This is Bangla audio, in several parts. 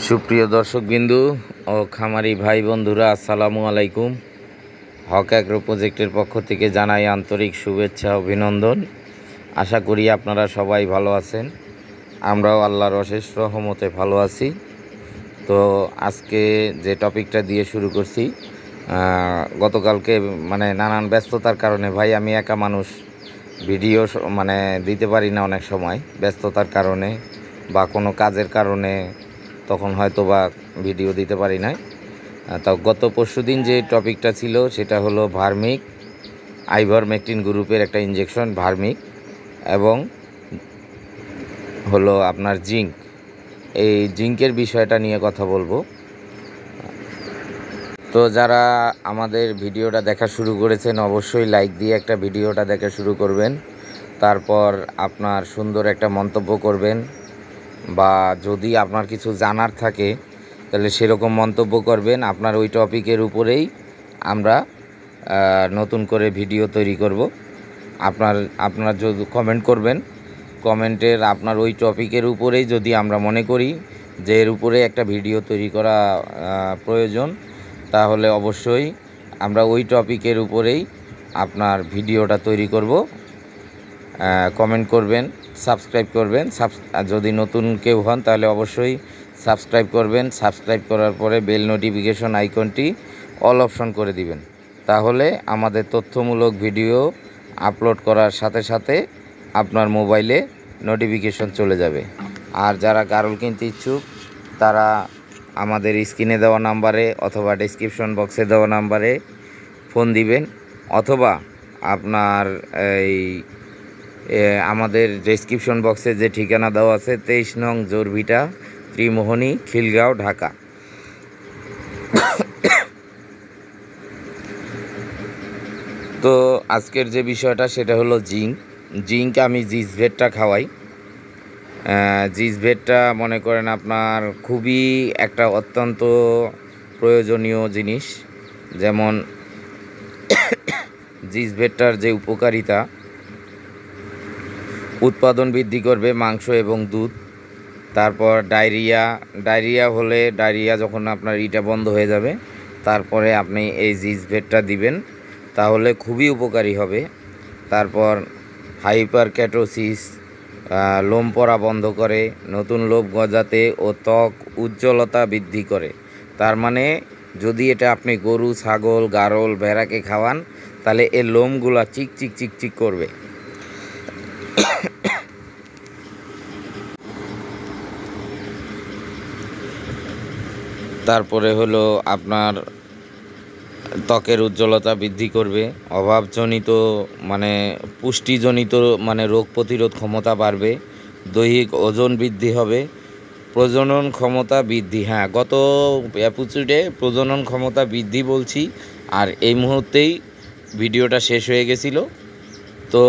সুপ্রিয় দর্শকবিন্দু ও খামারি ভাই বন্ধুরা, আসসালামু আলাইকুম। হক অ্যাগ্রো প্রজেক্টের পক্ষ থেকে জানাই আন্তরিক শুভেচ্ছা অভিনন্দন। আশা করি আপনারা সবাই ভালো আছেন। আমরাও আল্লাহর অশেষ রহমতে ভালো আছি। তো আজকে যে টপিকটা দিয়ে শুরু করছি, গতকালকে নানান ব্যস্ততার কারণে ভাই আমি একা মানুষ, ভিডিও দিতে পারি না অনেক সময়, ব্যস্ততার কারণে বা কোনো কাজের কারণে তখন হয়তো বা ভিডিও দিতে পারি না। তো গত পরশুদিন যে টপিকটা ছিল সেটা হলো ভার্মিক, আইভারমেকটিন গ্রুপের একটা ইনজেকশন ভার্মিক, এবং হলো আপনার জিঙ্ক। এই জিঙ্কের বিষয়টা নিয়ে কথা বলবো। তো যারা আমাদের ভিডিওটা দেখা শুরু করেছেন অবশ্যই লাইক দিয়ে একটা ভিডিওটা দেখা শুরু করবেন, তারপর আপনার সুন্দর একটা মন্তব্য করবেন, বা যদি আপনার কিছু জানার থাকে তাহলে সেরকম মন্তব্য করবেন। আপনার ওই টপিকের উপরেই আমরা নতুন করে ভিডিও তৈরি করব। আপনার যদি কমেন্ট করবেন, কমেন্টের আপনার ওই টপিকের উপরেই যদি আমরা মনে করি যে এর উপরে একটা ভিডিও তৈরি করা প্রয়োজন, তাহলে অবশ্যই আমরা ওই টপিকের উপরেই আপনার ভিডিওটা তৈরি করব। কমেন্ট করবেন, সাবস্ক্রাইব করবেন। যদি নতুন কেউ হন তাহলে অবশ্যই সাবস্ক্রাইব করবেন। সাবস্ক্রাইব করার পরে বেল নোটিফিকেশন আইকনটি অল অপশন করে দিবেন, তাহলে আমাদের তথ্যমূলক ভিডিও আপলোড করার সাথে সাথে আপনার মোবাইলে নোটিফিকেশন চলে যাবে। আর যারা গারল কিনতে ইচ্ছুক তারা আমাদের স্ক্রিনে দেওয়া নাম্বারে অথবা ডেসক্রিপশন বক্সে দেওয়া নাম্বারে ফোন দিবেন, অথবা আপনার আমাদের ডেসক্রিপশন বক্সে যে ঠিকানা দেওয়া আছে 23 নং জোরভিটা, ত্রিমোহনী, খিলগাঁও, ঢাকা। তো আজকের যে বিষয়টা সেটা হলো জিঙ্ক। আমি জিসভেটটা খাওয়াই। জিসভেটটা মনে করেন আপনার খুবই একটা অত্যন্ত প্রয়োজনীয় জিনিস। যেমন জিসভেটটার যে উপকারিতা, উৎপাদন বৃদ্ধি করবে মাংস এবং দুধ। তারপর ডায়রিয়া হলে, ডায়রিয়া যখন আপনার বন্ধ হয়ে যাবে, তারপরে আপনি এই জিসভেটটা দিবেন, তাহলে খুবই উপকারী হবে। তারপর হাইপারকেটোসিস, লোম পড়া বন্ধ করে, নতুন লোম গজাতে ও ত্বক উজ্জ্বলতা বৃদ্ধি করে। তার মানে যদি এটা আপনি গরু, ছাগল, গারল, ভেড়াকে খাওয়ান, তাহলে এর লোমগুলা চিক চিক চিক চিক করবে। তারপরে হলো আপনার ত্বকের উজ্জ্বলতা বৃদ্ধি করবে, অভাবজনিত পুষ্টিজনিত রোগ প্রতিরোধ ক্ষমতা বাড়বে, দৈহিক ওজন বৃদ্ধি হবে, প্রজনন ক্ষমতা বৃদ্ধি। হ্যাঁ, গত এপিসোডে প্রজনন ক্ষমতা বৃদ্ধি বলছি, আর এই মুহূর্তেই ভিডিওটা শেষ হয়ে গেছিল। তো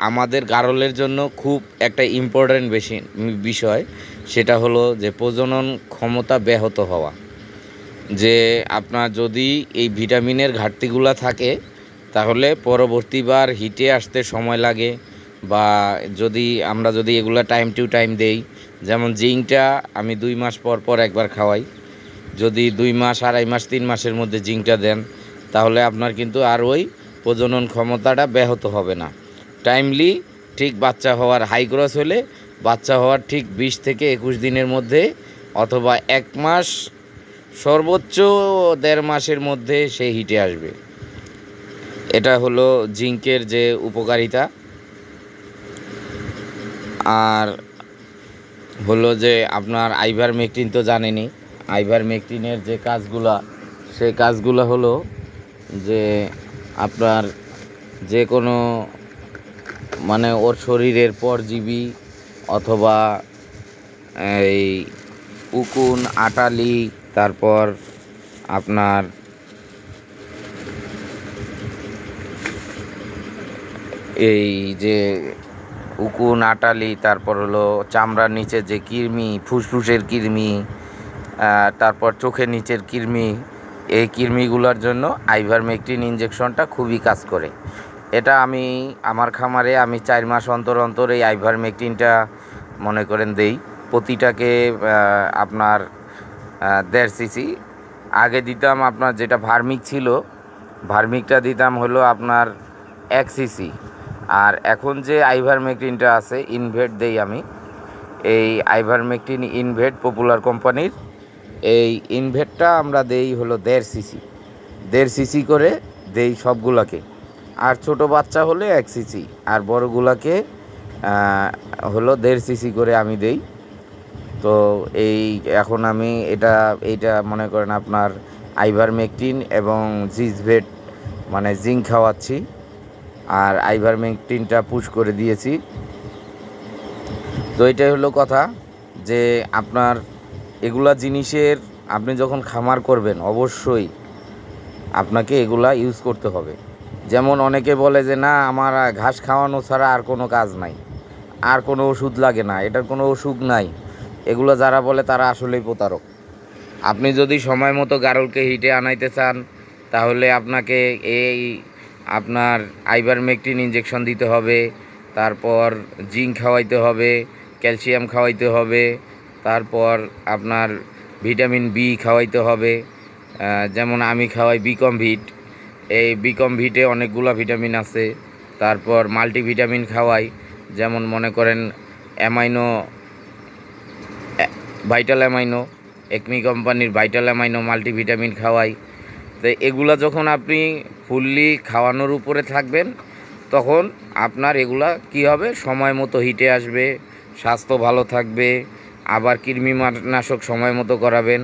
আমাদের গারলের জন্য খুব একটা ইম্পর্ট্যান্ট বিষয়, সেটা হলো যে প্রজনন ক্ষমতা ব্যাহত হওয়া। যে আপনার যদি এই ভিটামিনের ঘাটতিগুলো থাকে, তাহলে পরবর্তীবার হিটে আসতে সময় লাগে, বা আমরা যদি এগুলা টাইম টু টাইম দেই, যেমন জিঙ্কটা আমি 2 মাস পর পর একবার খাওয়াই। যদি 2 মাস, 2.5 মাস, 3 মাসের মধ্যে জিঙ্কটা দেন, তাহলে আপনার কিন্তু আর ওই প্রজনন ক্ষমতাটা ব্যাহত হবে না। টাইমলি ঠিক বাচ্চা হওয়ার, হাই ক্রস হলে বাচ্চা হওয়ার ঠিক 20 থেকে 21 দিনের মধ্যে, অথবা 1 মাস, সর্বোচ্চ 1.5 মাসের মধ্যে সে হিটে আসবে। এটা হলো জিঙ্কের যে উপকারিতা। আর হলো যে আপনার আইভারমেকটিন তো জানেনই। আইভারমেকটিনের যে কাজগুলা, সেই কাজগুলো হলো যে আপনার যে কোনো ওর শরীরের পরজীবী, অথবা এই উকুন, আটালি, তারপর আপনার এই যে উকুন, আটালি, তারপর হলো চামড়ার নিচে যে কৃমি, ফুসফুসের কৃমি, তারপর চোখের নিচের কৃমি, এই কৃমিগুলোর জন্য আইভারমেকটিন ইনজেকশনটা খুবই কাজ করে। এটা আমি আমার খামারে 4 মাস অন্তর অন্তর এই আইভারমেকটিনটা মনে করেন দেই। প্রতিটাকে আপনার 1.5 সিসি। আগে দিতাম আপনার যেটা ভার্মিক ছিল, ভার্মিকটা দিতাম হলো আপনার 1 সিসি। আর এখন যে আইভারমেকটিনটা আছে, ইনভেট দেই আমি। এই আইভারমেকটিন ইনভেট পপুলার কোম্পানির, এই ইনভেটটা আমরা দেই হলো 1.5 সিসি। 1.5 সিসি করে দেই সবগুলাকে। আর ছোট বাচ্চা হলে 1 সিসি, আর বড়গুলাকে হলো 1.5 সিসি করে আমি দেই। তো এই এখন আমি এইটা মনে করেন আপনার আইভারমেকটিন এবং জিজভেট মানে জিঙ্ক খাওয়াচ্ছি, আর আইভারমেকটিনটা পুশ করে দিয়েছি। তো এটাই হলো কথা, যে আপনার এগুলা জিনিসের আপনি যখন খামার করবেন অবশ্যই আপনাকে এগুলা ইউজ করতে হবে। যেমন অনেকে বলে যে না, আমার ঘাস খাওয়ানো ছাড়া আর কোনো কাজ নাই, আর কোনো ওষুধ লাগে না, এটার কোনো ওষুধ নাই, এগুলো যারা বলে তারা আসলেই প্রতারক। আপনি যদি সময় মতো গারলকে হিটে আনাইতে চান, তাহলে আপনাকে এই আপনার আইভারমেকটিন ইঞ্জেকশন দিতে হবে, তারপর জিঙ্ক খাওয়াইতে হবে, ক্যালসিয়াম খাওয়াইতে হবে, তারপর আপনার ভিটামিন বি খাওয়াইতে হবে। যেমন আমি খাওয়াই বিকমভিট, এই বিকমভিটে অনেকগুলো ভিটামিন আছে। তারপর মাল্টিভিটামিন খাওয়াই, যেমন মনে করেন অ্যামাইনো, ভাইটাল অ্যামাইনো, একমি কোম্পানির ভাইটাল অ্যামাইনো মাল্টিভিটামিন খাওয়াই। তো এগুলা যখন আপনি ফুললি খাওয়ানোর উপরে থাকবেন, তখন আপনার এগুলা কি হবে, সময় মতো হিটে আসবে, স্বাস্থ্য ভালো থাকবে, আবার কৃমিনাশক সময় মতো করাবেন।